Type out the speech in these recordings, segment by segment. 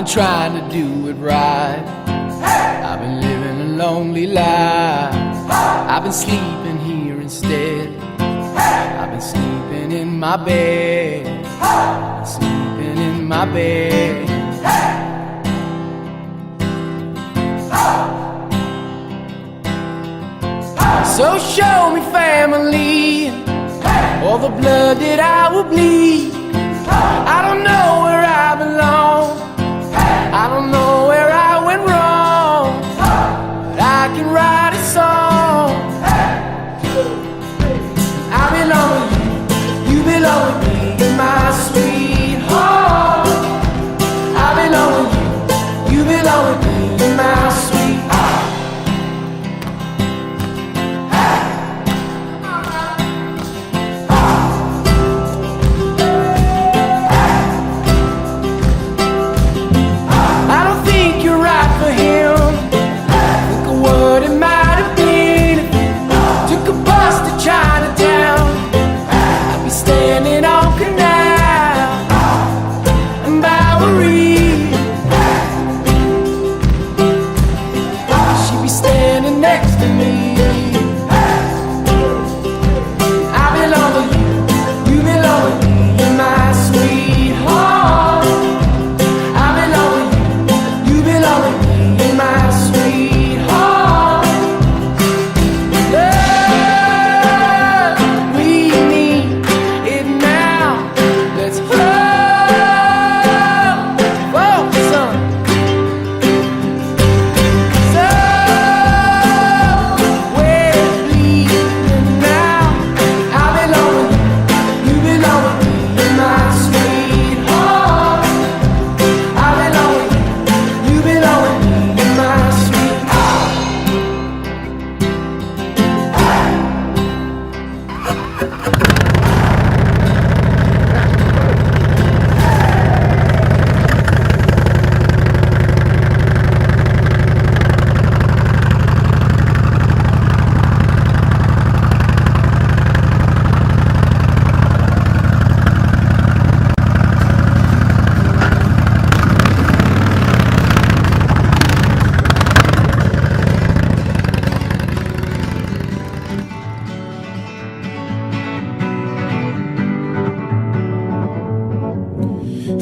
been trying to do it right. I've been living a lonely life. I've been sleeping here instead. I've been sleeping in my bed. Sleeping in my bed. So show me family, all the blood that I will bleed. I don't know where I belong. I don't know where I went wrong, but I can write a song. I belong with you, you belong with me, my sweetheart. I belong with you, you belong with me, my sweetheart.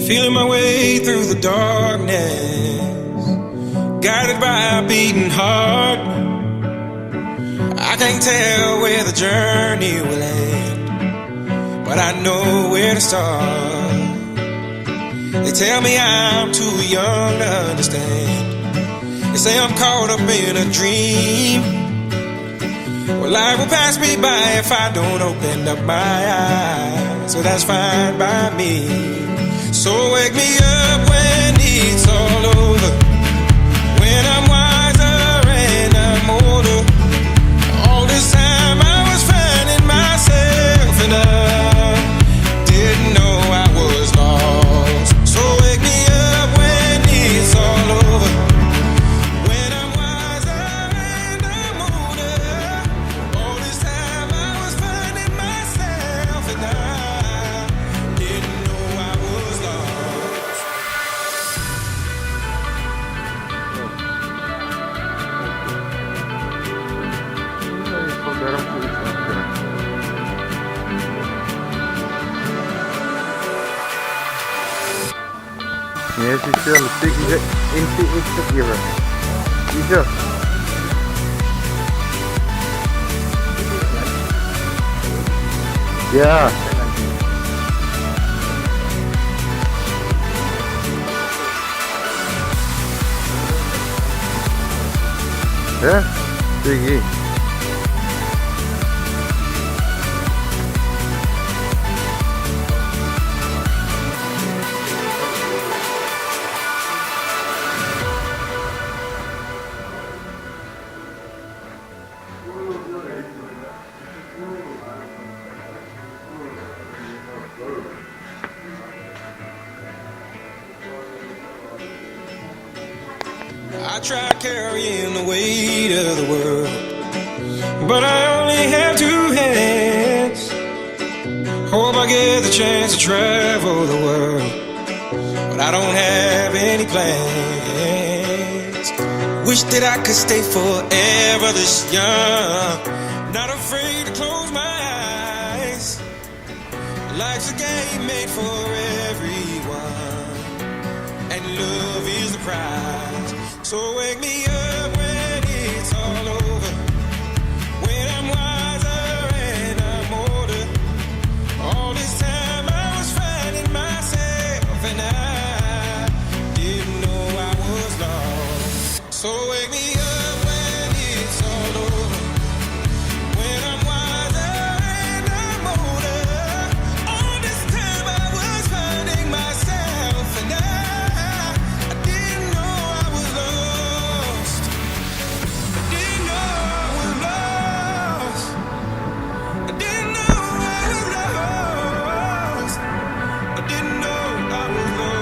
Feeling my way through the darkness, guided by a beating heart. I can't tell where the journey will end, but I know where to start. They tell me I'm too young to understand. They say I'm caught up in a dream. Well, life will pass me by if I don't open up my eyes, so that's fine by me. So wake me up when it's all over, when I'm wiser and I'm older. All this time I was finding myself and I didn't know I was lost. So wake me up when it's all over, when I'm wiser and I'm older. All this time I was finding myself and I didn't know I was lost. Нет, еще интегрировать. Идет. Yeah. Yeah. Biggie. I tried carrying the weight of the world, but I only have two hands. Hope I get the chance to travel the world, but I don't have any plans. Wish that I could stay forever this young. Not afraid to close my eyes. Life's a game made for everyone, and love is the prize. So wake me up when it's all over, when I'm wiser and I'm older. All this time I was finding myself, and I didn't know I was lost. So wake me up when it's all over, when I'm wiser and I'm older. All this time I was finding myself, and I didn't know I was lost. I didn't know I was lost. I didn't know I was lost. I didn't know I was lost.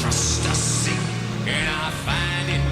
Trust us, and I find it